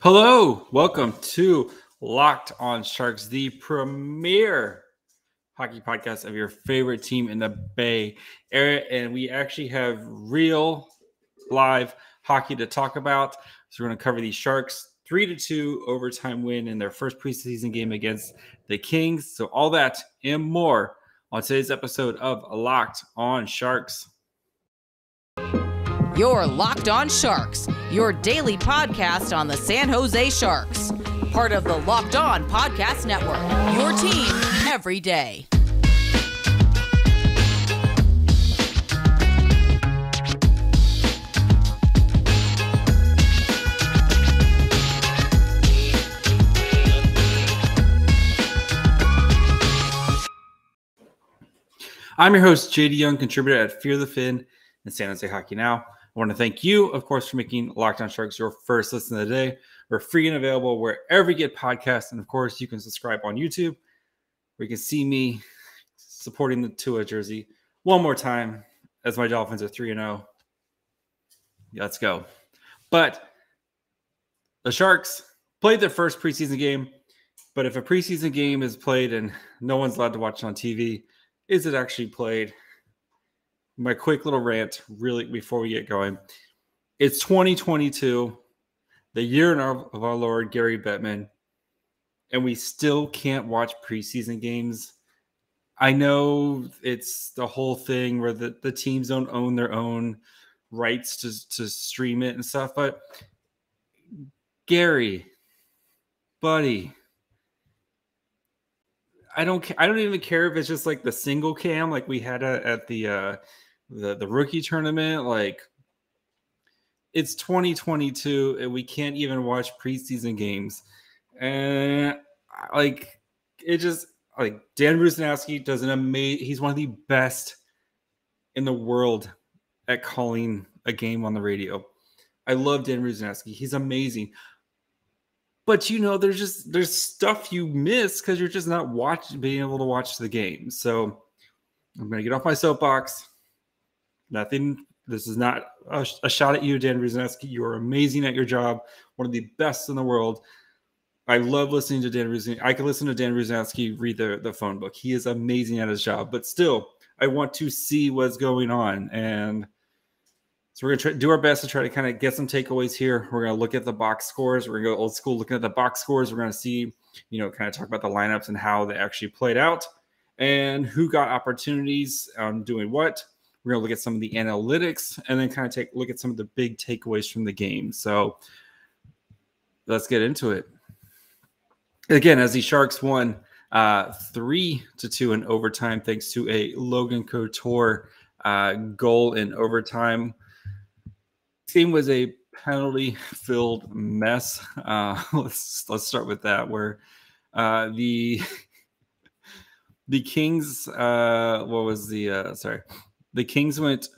Hello, welcome to Locked on Sharks, the premier hockey podcast of your favorite team in the Bay Area. And we actually have real live hockey to talk about. So we're going to cover the Sharks 3-2 overtime win in their first preseason game against the Kings. So all that and more on today's episode of Locked on Sharks. You're Locked on Sharks, your daily podcast on the San Jose Sharks. Part of the Locked On Podcast Network, your team every day. I'm your host, JD Young, contributor at Fear the Fin and San Jose Hockey Now. I want to thank you, of course, for making Locked on Sharks your first listen of the day. We're free and available wherever you get podcasts. And, of course, you can subscribe on YouTube where you can see me supporting the Tua jersey one more time as my Dolphins are 3-0. Let's go. But the Sharks played their first preseason game. But if a preseason game is played and no one's allowed to watch it on TV, is it actually played? My quick little rant, really, before we get going. It's 2022, the year of our Lord, Gary Bettman, and we still can't watch preseason games. I know it's the whole thing where the teams don't own their own rights to stream it and stuff, but Gary, buddy, I don't even care if it's just like the single cam like we had at the rookie tournament. Like, it's 2022 and we can't even watch preseason games. And like, it just, like, Dan Rusnowski does an amazing, he's one of the best in the world at calling a game on the radio. I love Dan Rusnowski. He's amazing. But, you know, there's stuff you miss because you're just not being able to watch the game. So I'm going to get off my soapbox. This is not a shot at you, Dan Rusnowski. You are amazing at your job. One of the best in the world. I love listening to Dan Rusnowski. I can listen to Dan Rusnowski read the phone book. He is amazing at his job. But still, I want to see what's going on. And so we're going to do our best to try to kind of get some takeaways here. We're going to look at the box scores. We're going to go old school looking at the box scores. We're going to see, kind of talk about the lineups and how they actually played out and who got opportunities on doing what. We're going to look at some of the analytics and then kind of look at some of the big takeaways from the game. So let's get into it. Again, as the Sharks won 3-2 in overtime, thanks to a Logan Couture goal in overtime. This game was a penalty-filled mess. Let's start with that, where the Kings, the Kings went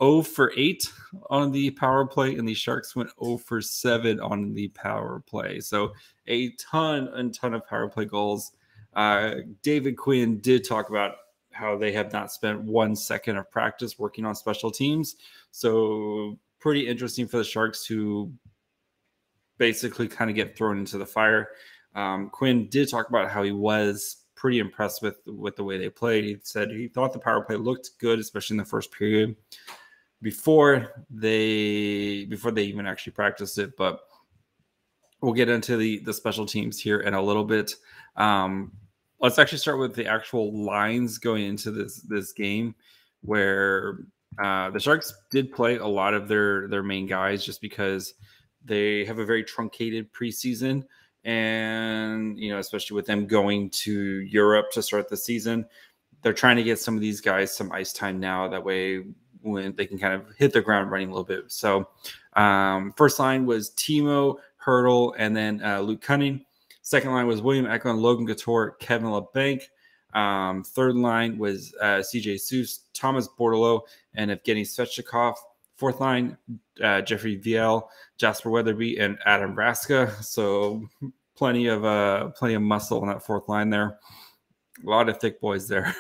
0 for 8 on the power play, and the Sharks went 0 for 7 on the power play. So a ton of power play goals. David Quinn did talk about how they have not spent 1 second of practice working on special teams. So pretty interesting for the Sharks to basically kind of get thrown into the fire. Quinn did talk about how he was pretty impressed with the way they played. He said he thought the power play looked good, especially in the first period before they even actually practiced it. But we'll get into the special teams here in a little bit. Let's actually start with the actual lines going into this game, where the Sharks did play a lot of their main guys just because they have a very truncated preseason. And, especially with them going to Europe to start the season, they're trying to get some of these guys some ice time now. That way, when they can kind of hit the ground running a little bit. So first line was Timo, Hurdle, and then Luke Cunning. Second line was William Eklund, Logan Couture, Kevin LeBanc. Third line was CJ Seuss, Thomas Bordeleau, and Evgeny Svechnikov. Fourth line, Jeffrey Viel, Jasper Weatherby, and Adam Raska. So plenty of muscle on that fourth line there. A lot of thick boys there.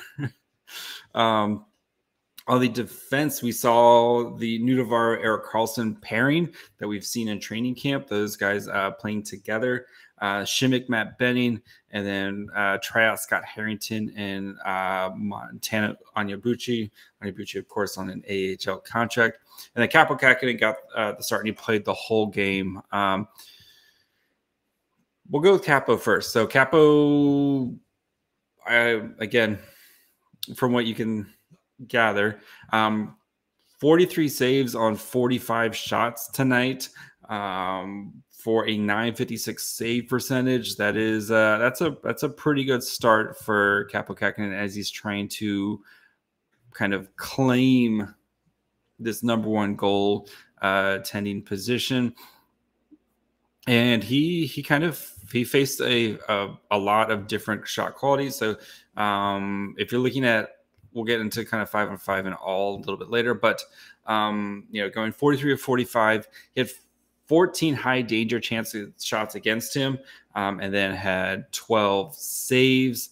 On the defense, we saw the Nudavara Erik Karlsson pairing that we've seen in training camp. Those guys playing together. Shimmick, Matt Benning, and then tryout Scott Harrington and Montana Onyebuchi. Onyebuchi, of course, on an AHL contract. And then Kaapo Kahkonen got the start, and he played the whole game. We'll go with Kaapo first. So Kaapo, again, from what you can gather, 43 saves on 45 shots tonight, for a .956 save percentage. That is that's a pretty good start for Kaapo Kahkonen as he's trying to kind of claim this number one goal tending position. And he faced a lot of different shot qualities. So if you're looking at, we'll get into kind of 5-on-5 and all a little bit later, but going 43 of 45, he had 14 high danger chances shots against him, and then had 12 saves,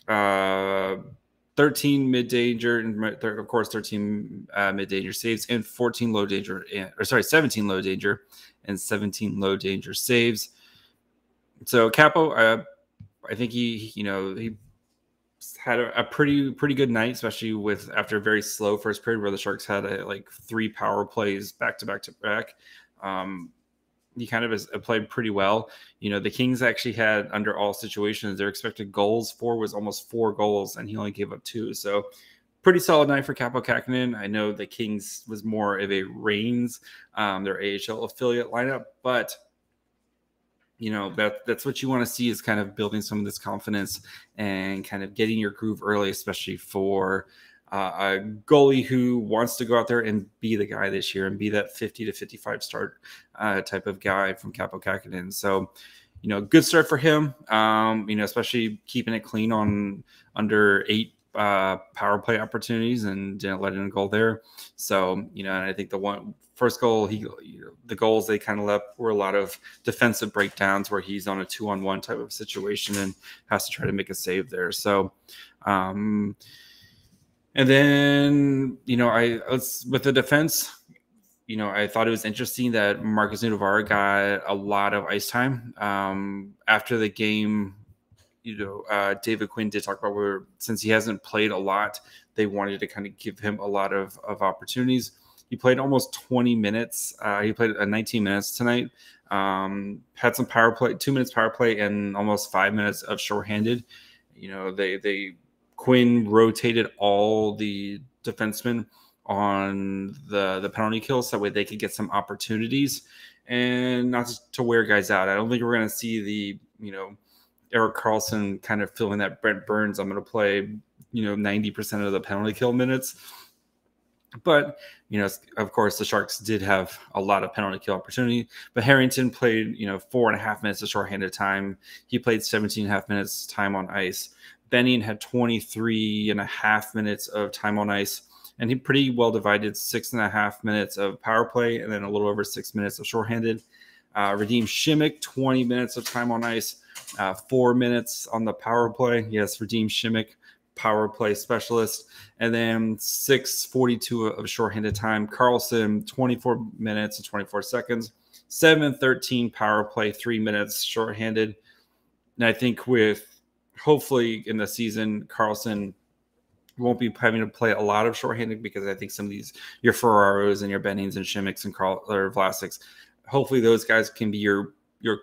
13 mid danger, and of course 13 mid danger saves, and 17 low danger and 17 low danger saves. So Kaapo, I think he had a pretty good night, especially after a very slow first period where the Sharks had 3 power plays back to back. He kind of has played pretty well. The Kings actually had, under all situations, their expected goals for was almost 4 goals, and he only gave up 2. So pretty solid night for Kaapo Kahkonen. I know the Kings was more of a Reigns, their AHL affiliate lineup, but that's what you want to see, is kind of building some of this confidence and kind of getting your groove early, especially for a goalie who wants to go out there and be the guy this year and be that 50 to 55 start type of guy from Kaapo Kahkonen. So, good start for him, especially keeping it clean on under 8 power play opportunities and didn't let in a goal there. So, and I think the first goal, the goals they kind of left were a lot of defensive breakdowns where he's on a 2-on-1 type of situation and has to try to make a save there. So, and then, with the defense, I thought it was interesting that Marcus Nudavara got a lot of ice time. After the game, David Quinn did talk about where, since he hasn't played a lot, they wanted to kind of give him a lot of opportunities. He played almost 20 minutes. He played 19 minutes tonight. Had some power play, 2 minutes power play, and almost 5 minutes of shorthanded. Quinn rotated all the defensemen on the penalty kills, so that way they could get some opportunities and not to wear guys out. I don't think we're going to see the Erik Karlsson kind of filling that Brent Burns, I'm going to play 90% of the penalty kill minutes. But, of course, the Sharks did have a lot of penalty kill opportunity. But Harrington played, 4.5 minutes of shorthanded time. He played 17.5 minutes time on ice. Benning had 23.5 minutes of time on ice. And he pretty well divided 6.5 minutes of power play and then a little over 6 minutes of shorthanded. Radim Shimmick, 20 minutes of time on ice, 4 minutes on the power play. Yes, Radim Shimmick, power play specialist, and then 6:42 of shorthanded time. Karlsson, 24 minutes and 24 seconds, 7:13 power play, 3 minutes shorthanded. And I think hopefully in the season, Karlsson won't be having to play a lot of shorthanded, because I think some of these, your Ferraros and your Bennings and Shimmicks and Vlasics, hopefully those guys can be your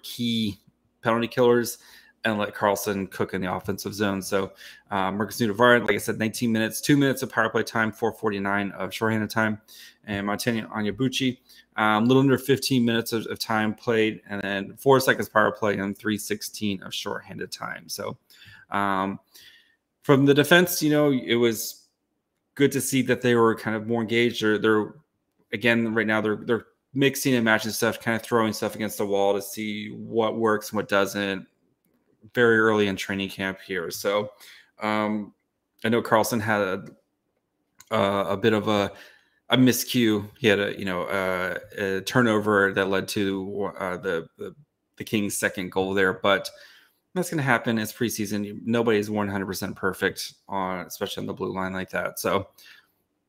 key penalty killers and let Karlsson cook in the offensive zone. So Marcus Nudavara, like I said, 19 minutes, 2 minutes of power play time, 4:49 of shorthanded time. And Montana Onyebuchi, a little under 15 minutes of time played, and then 4 seconds power play and 3:16 of shorthanded time. So from the defense, it was good to see that they were kind of more engaged. They're again, right now they're mixing and matching stuff, kind of throwing stuff against the wall to see what works and what doesn't, very early in training camp here. So I know Karlsson had a bit of a miscue. He had a turnover that led to the Kings' second goal there, but that's going to happen. It's preseason. Nobody's 100% perfect, especially on the blue line like that. So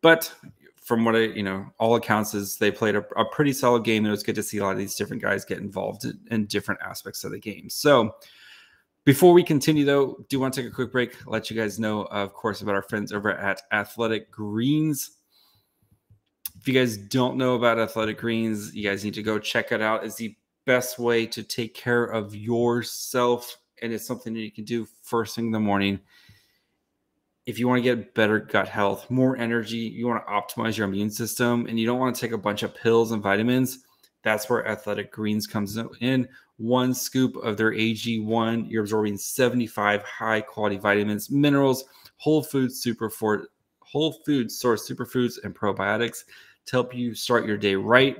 But from what all accounts is they played a pretty solid game, and it was good to see a lot of these different guys get involved in different aspects of the game. So before we continue, though, do want to take a quick break, let you guys know, of course, about our friends over at Athletic Greens. If you guys don't know about Athletic Greens, you guys need to go check it out. It's the best way to take care of yourself, and it's something that you can do first thing in the morning. If you want to get better gut health, more energy, you want to optimize your immune system, and you don't want to take a bunch of pills and vitamins, that's where Athletic Greens comes in. 1 scoop of their AG1, you're absorbing 75 high-quality vitamins, minerals, whole food source superfoods, and probiotics to help you start your day right.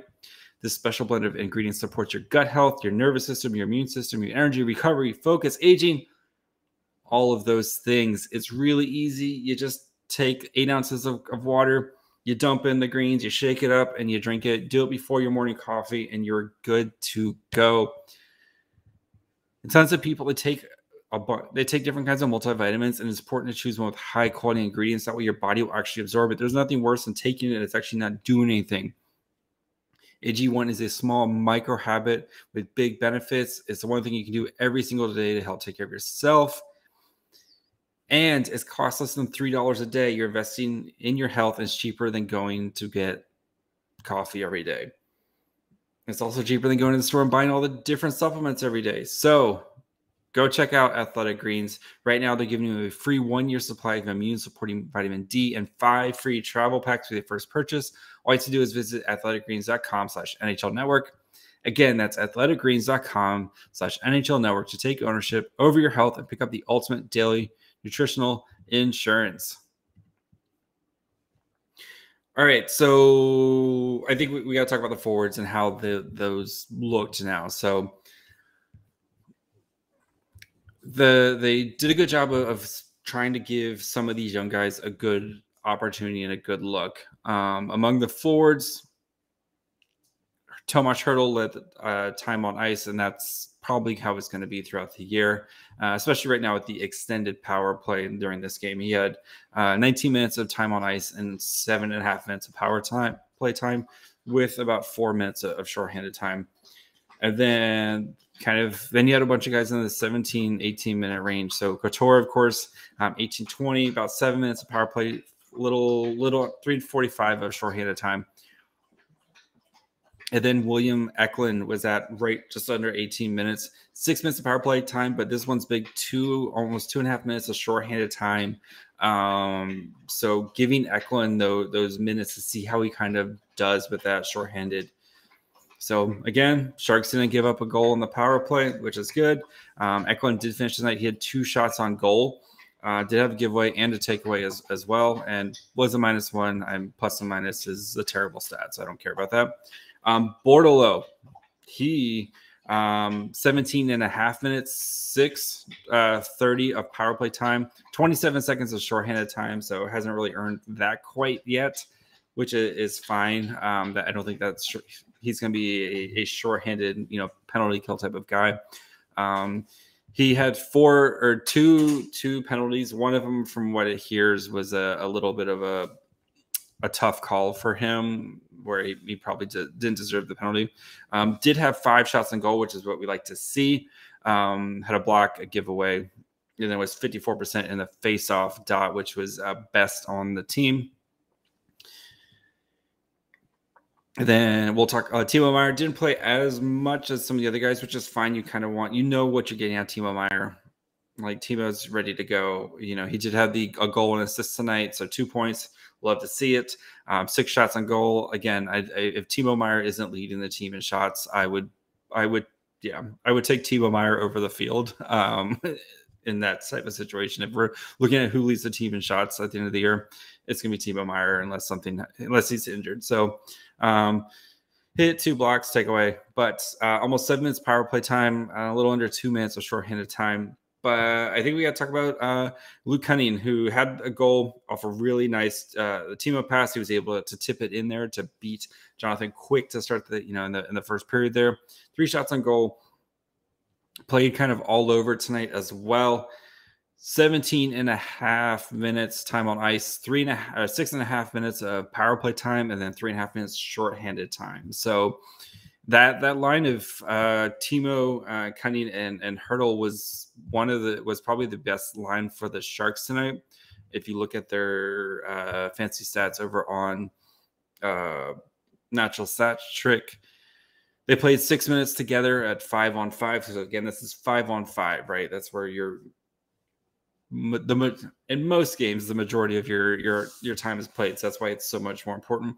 This special blend of ingredients supports your gut health, your nervous system, your immune system, your energy, recovery, focus, aging, all of those things. It's really easy. You just take 8 ounces of water, you dump in the greens, you shake it up, and you drink it. Do it before your morning coffee, and you're good to go. And tons of people, they take different kinds of multivitamins, and it's important to choose one with high quality ingredients. That way your body will actually absorb it. There's nothing worse than taking it and it's actually not doing anything. AG1 is a small micro habit with big benefits. It's the one thing you can do every single day to help take care of yourself. And it's cost less than $3 a day. You're investing in your health. It's cheaper than going to get coffee every day. It's also cheaper than going to the store and buying all the different supplements every day. So go check out Athletic Greens. Right now, they're giving you a free 1-year supply of immune-supporting vitamin D and 5 free travel packs with your first purchase. All you have to do is visit athleticgreens.com/NHL Network. Again, that's athleticgreens.com/NHL Network to take ownership over your health and pick up the ultimate daily nutritional insurance. All right, so I think we got to talk about the forwards and how those looked now. So they did a good job of trying to give some of these young guys a good opportunity and a good look. Among the forwards, Tomas Hertl led time on ice, and that's probably how it's going to be throughout the year, especially right now with the extended power play during this game. He had 19 minutes of time on ice and 7.5 minutes of play time with about 4 minutes of shorthanded time. And then then you had a bunch of guys in the 17, 18-minute range. So Couture, of course, 18-20, about 7 minutes of power play, little 3:45 of shorthanded time. And then William Eklund was at right just under 18 minutes, 6 minutes of power play time, but this one's big, almost 2.5 minutes of shorthanded time. So giving Eklund those minutes to see how he kind of does with that shorthanded. So again, Sharks didn't give up a goal on the power play, which is good. Eklund did finish tonight. He had 2 shots on goal. Did have a giveaway and a takeaway as well, and was a -1. I'm plus and minus is a terrible stat, so I don't care about that. Bordeleau, he 17.5 minutes, 6:30 of power play time, 27 seconds of shorthanded time, so hasn't really earned that quite yet, which is fine. I don't think he's going to be a shorthanded, penalty kill type of guy. He had two penalties. One of them, from what it hears, was a little bit of a tough call for him, where he probably didn't deserve the penalty. Did have 5 shots on goal, which is what we like to see. Had a block, a giveaway, and then was 54% in the face-off dot, which was best on the team. And then we'll talk. Timo Meier didn't play as much as some of the other guys, which is fine. You kind of what you're getting out of Timo Meier. Like, Timo's ready to go. He did have a goal and assist tonight, so 2 points. Love to see it. 6 shots on goal. Again, if Timo Meier isn't leading the team in shots, I would take Timo Meier over the field in that type of situation. If we're looking at who leads the team in shots at the end of the year, it's going to be Timo Meier unless he's injured. So hit 2 blocks, takeaway, but almost 7 minutes power play time, a little under 2 minutes of shorthanded time. But I think we got to talk about Luke Cunning, who had a goal off a really nice Timo pass. He was able to tip it in there to beat Jonathan Quick to start in the first period there. 3 shots on goal. Played kind of all over tonight as well. 17 and a half minutes time on ice, 6.5 minutes of power play time, and then 3.5 minutes shorthanded time. So that line of Timo, Cunning, and Hurdle was probably the best line for the Sharks tonight. If you look at their fancy stats over on Natural Stat Trick, they played 6 minutes together at 5-on-5. So again, this is 5-on-5, right? That's where in most games the majority of your time is played. So that's why it's so much more important.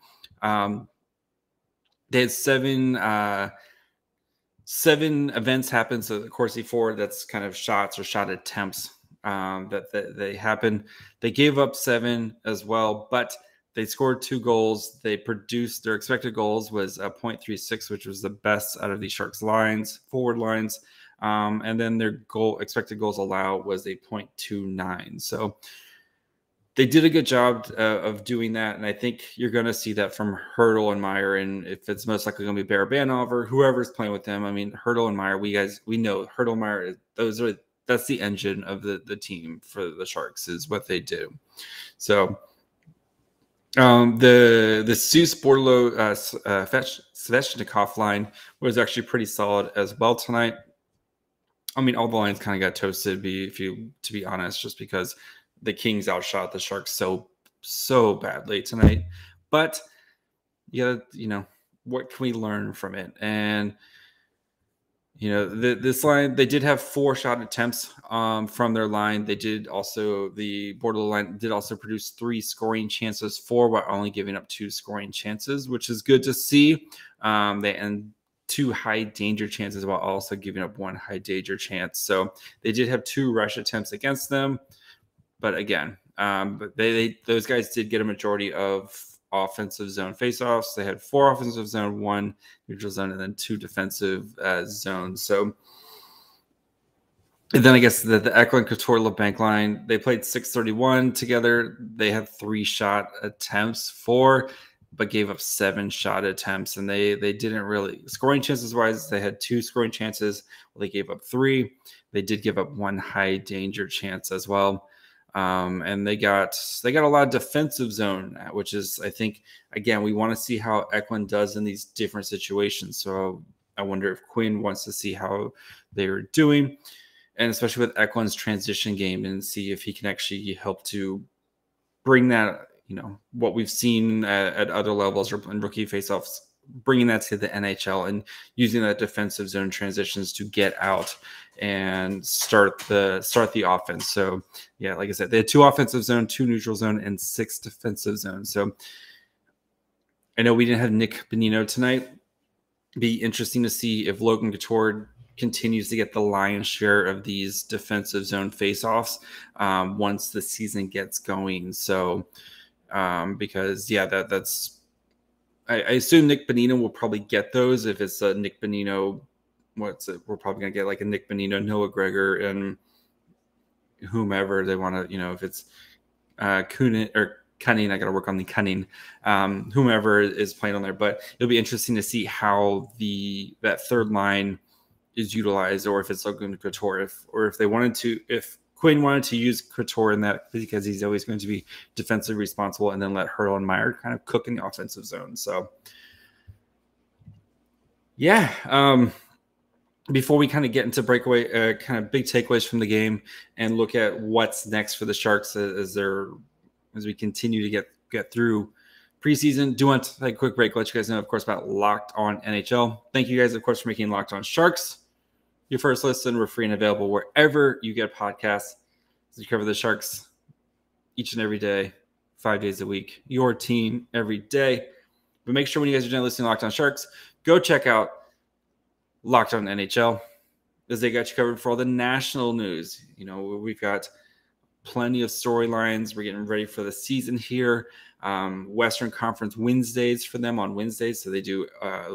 They had seven events happen. So the Corsi 4, that's kind of shots or shot attempts that they happen. They gave up 7 as well, but they scored 2 goals. They produced their expected goals was a 0.36, which was the best out of the Sharks forward lines. And then their expected goals allowed was a 0.29. So they did a good job of doing that. And I think you're going to see that from Hurdle and Meyer. And if it's most likely going to be Barabanov or whoever's playing with them, I mean, Hurdle and Meyer, we know Hurdle and Meyer, that's the engine of the team for the Sharks is what they do. So the Seuss Bordeleau Svechnikov line was actually pretty solid as well tonight. I mean, all the lines kind of got toasted, to be honest, just because the Kings outshot the Sharks so badly tonight. But yeah, what can we learn from it? And this line, they did have 4 shot attempts from their line. The Bordeleau line did also produce 3 scoring chances, 4 while only giving up 2 scoring chances, which is good to see. And 2 high danger chances while also giving up 1 high danger chance. So they did have 2 rush attempts against them. But again, those guys did get a majority of offensive zone faceoffs. They had 4 offensive zone, 1 neutral zone, and then 2 defensive zones. So, and then I guess the Eklund Couture LeBanc line, they played 6:31 together. They had 3 shot attempts, 4, but gave up 7 shot attempts. And they didn't really, scoring chances wise, they had 2 scoring chances. Well, they gave up 3. They did give up 1 high danger chance as well. And they got a lot of defensive zone, which is, I think, again, we want to see how Eklund does in these different situations. So I wonder if Quinn wants to see how they are doing, and especially with Eklund's transition game, and see if he can actually help to bring that, what we've seen at other levels or in rookie faceoffs, bringing that to the NHL and using that defensive zone transitions to get out and start the offense. So yeah, like I said, they had 2 offensive zone, 2 neutral zone, and 6 defensive zones. So I know we didn't have Nick Bonino tonight. Be interesting to see if Logan Couture continues to get the lion's share of these defensive zone faceoffs once the season gets going. So because that's I assume Nick Bonino will probably get those. If it's a Nick Bonino, we're probably going to get like a Nick Bonino, Noah Gregor, and whomever they want to, if it's Cunning, I got to work on the Cunning, whomever is playing on there. But it'll be interesting to see how that third line is utilized, or if it's Logan Couture, if Quinn wanted to use Couture in that, because he's always going to be defensively responsible, and then let Hurdle and Meyer kind of cook in the offensive zone. So, yeah. Before we kind of get into breakaway, kind of big takeaways from the game, and look at what's next for the Sharks as we continue to get through preseason, do want to take a quick break. Let you guys know, of course, about Locked On NHL. Thank you guys, of course, for making Locked On Sharks your first listen. We're free and available wherever you get podcasts. We cover the Sharks each and every day, 5 days a week. Your team every day. But make sure when you guys are done listening to Locked On Sharks, go check out Locked On NHL, as they got you covered for all the national news. We've got plenty of storylines. We're getting ready for the season here. Western Conference Wednesdays for them on Wednesdays. So they do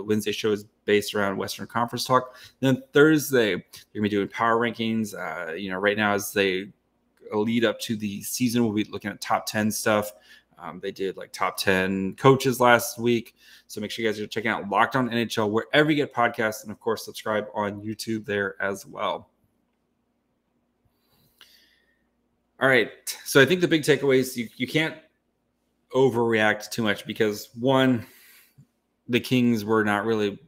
Wednesday shows based around Western Conference talk. Then Thursday, they're going to be doing power rankings. Right now, as they lead up to the season, we'll be looking at top 10 stuff. They did like top 10 coaches last week. So make sure you guys are checking out Locked On NHL wherever you get podcasts. And of course, subscribe on YouTube there as well. All right. So I think the big takeaways, you can't overreact too much because, one, the Kings were not really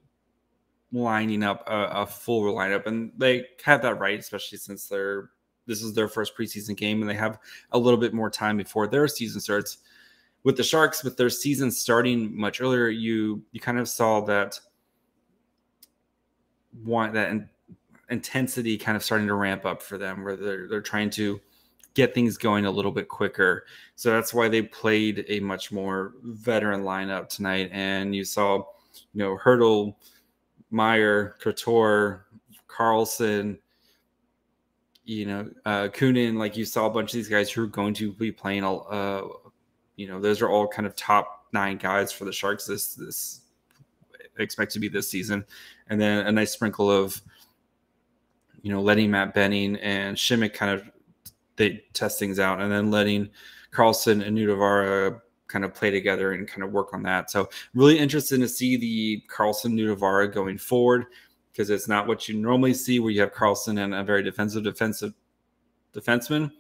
lining up a full lineup, and they have that right, especially since this is their first preseason game and they have a little bit more time before their season starts. With the Sharks, with their season starting much earlier, you kind of saw that intensity kind of starting to ramp up for them, where they're trying to get things going a little bit quicker. So that's why they played a much more veteran lineup tonight. And you saw, Hertl, Meyer, Couture, Carlson, Kunin. Like, you saw a bunch of these guys who are going to be playing those are all kind of top 9 guys for the Sharks this expect to be this season. And then a nice sprinkle of, letting Matt Benning and Shimmick kind of they test things out, and then letting Carlson and Nudavara kind of play together and kind of work on that. So really interested to see the Carlson Nudavara going forward, because it's not what you normally see, where you have Carlson and a very defensive defenseman.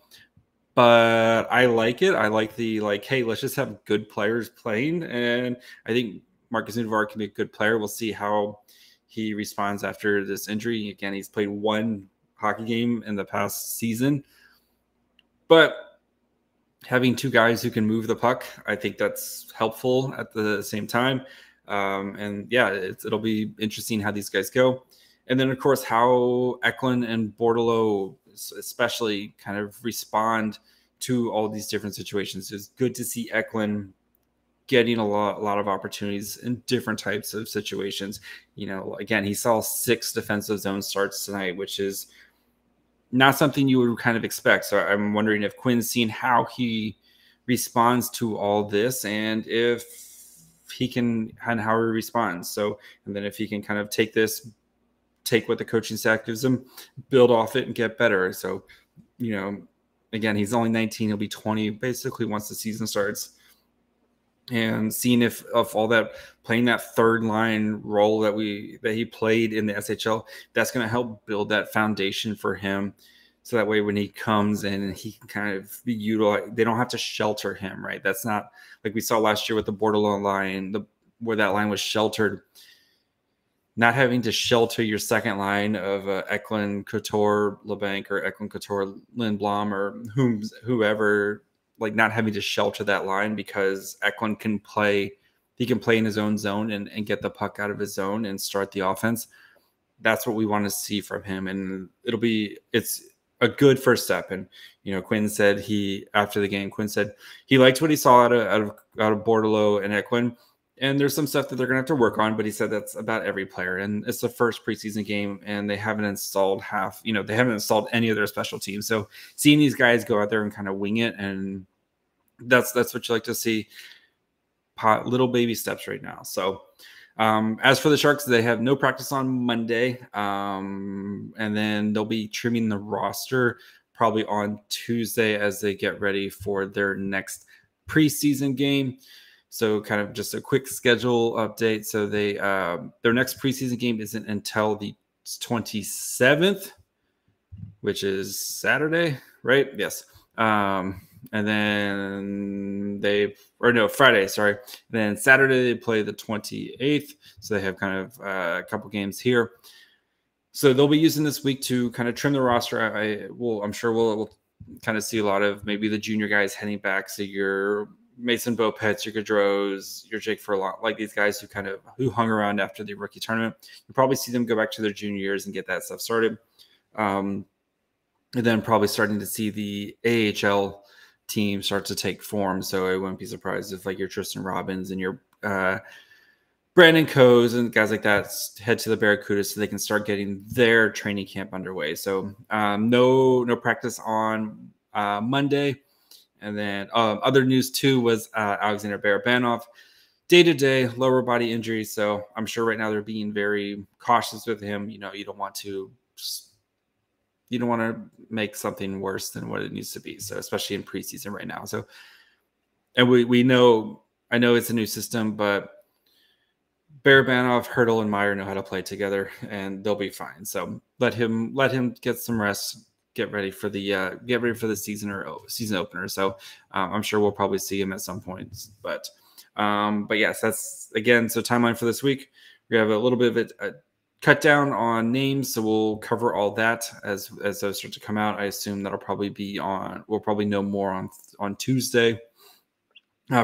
But I like it. I like hey, let's just have good players playing. And I think Marcus Nudavara can be a good player. We'll see how he responds after this injury. Again, he's played 1 hockey game in the past season. But having 2 guys who can move the puck, I think that's helpful at the same time. And yeah, it'll be interesting how these guys go. And then, of course, how Eklund and Bordeleau especially kind of respond to all these different situations. It's good to see Eklund getting a lot of opportunities in different types of situations. Again, he saw 6 defensive zone starts tonight, which is not something you would kind of expect. So I'm wondering if Quinn's seen how he responds to all this, and if he can, and how he responds. So, and then if he can kind of take what the coaching staff gives him, build off it, and get better. So, again, he's only 19. He'll be 20 basically once the season starts. And seeing if all that, playing that third line role that he played in the SHL, that's going to help build that foundation for him. So that way, when he comes in and he can kind of be utilized, they don't have to shelter him, right? That's not like we saw last year with the Bordeleau line, where that line was sheltered. Not having to shelter your second line of Eklund, Couture, LeBanc, or Eklund, Couture, Lindblom, or whoever, like not having to shelter that line, because Eklund can play. He can play in his own zone and get the puck out of his zone and start the offense. That's what we want to see from him, and it's a good first step. And Quinn said after the game, he liked what he saw out of Bordeleau and Eklund. And there's some stuff that they're going to have to work on, but he said that's about every player. And it's the first preseason game, and they haven't installed any of their special teams. So seeing these guys go out there and kind of wing it, and that's what you like to see. Little baby steps right now. So as for the Sharks, they have no practice on Monday. And then they'll be trimming the roster probably on Tuesday as they get ready for their next preseason game. So kind of just a quick schedule update. So their next preseason game isn't until the 27th, which is Saturday, right? Yes. And then Friday, sorry. And then Saturday they play the 28th. So they have kind of a couple games here. So they'll be using this week to kind of trim the roster. I'm sure we'll kind of see a lot of maybe the junior guys heading back. So your Mason Beaupets, your Gaudreaus, your Jake Furlong, like these guys who hung around after the rookie tournament. You'll probably see them go back to their junior years and get that stuff started. And then probably starting to see the AHL team start to take form. So I wouldn't be surprised if like your Tristan Robbins and your Brandon Coes and guys like that head to the Barracudas so they can start getting their training camp underway. So no practice on Monday. And then other news too was Alexander Barabanov, day-to-day lower body injury. So I'm sure right now they're being very cautious with him. You don't want to make something worse than what it needs to be. So especially in preseason right now. So, and we know, I know it's a new system, but Barabanov, Hertl, and Meyer know how to play together, and they'll be fine. So let him get some rest, get ready for the season opener. So I'm sure we'll probably see him at some point. But yes, that's again. So timeline for this week, we have a little bit of a cut down on names, so we'll cover all that as those start to come out. I assume that'll probably be on. We'll probably know more on Tuesday.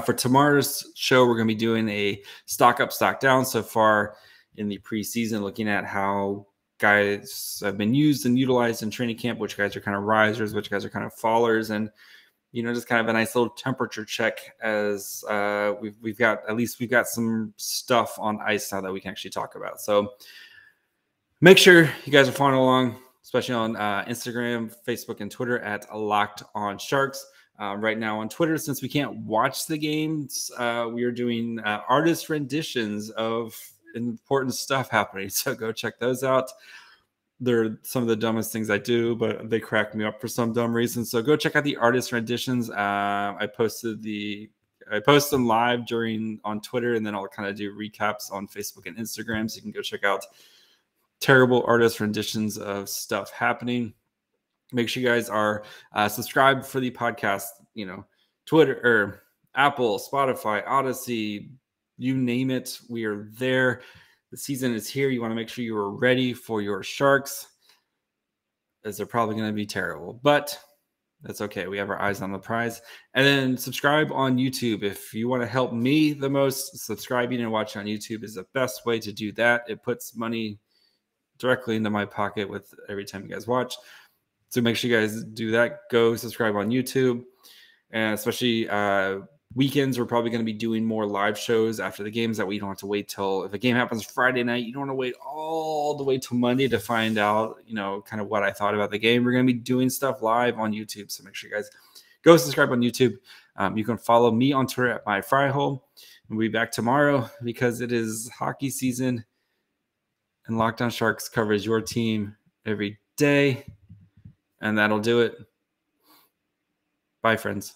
For tomorrow's show, we're going to be doing a stock up, stock down so far in the preseason, looking at how guys have been used and utilized in training camp, which guys are kind of risers, which guys are kind of fallers, and just kind of a nice little temperature check as we've got some stuff on ice now that we can actually talk about. So make sure you guys are following along, especially on Instagram, Facebook, and Twitter at Locked On Sharks. Right now on Twitter, since we can't watch the games, we are doing artist renditions of important stuff happening. So go check those out. They're some of the dumbest things I do, but they crack me up for some dumb reason. So go check out the artist renditions. I post them live on Twitter, and then I'll kind of do recaps on Facebook and Instagram. So you can go check out terrible artist renditions of stuff happening. Make sure you guys are subscribed for the podcast, Twitter or Apple, Spotify, Odyssey, you name it. We are there. The season is here. You want to make sure you are ready for your Sharks, as they're probably going to be terrible, but that's okay. We have our eyes on the prize. And then subscribe on YouTube. If you want to help me the most, subscribing and watching on YouTube is the best way to do that. It puts money directly into my pocket with every time you guys watch. So make sure you guys do that. Go subscribe on YouTube. And especially weekends, we're probably going to be doing more live shows after the games that we don't have to wait till, if a game happens Friday night, you don't want to wait all the way till Monday to find out, kind of what I thought about the game. We're going to be doing stuff live on YouTube. So make sure you guys go subscribe on YouTube. You can follow me on Twitter at MyFryHole. We'll be back tomorrow because it is hockey season and Locked On Sharks covers your team every day. And that'll do it. Bye, friends.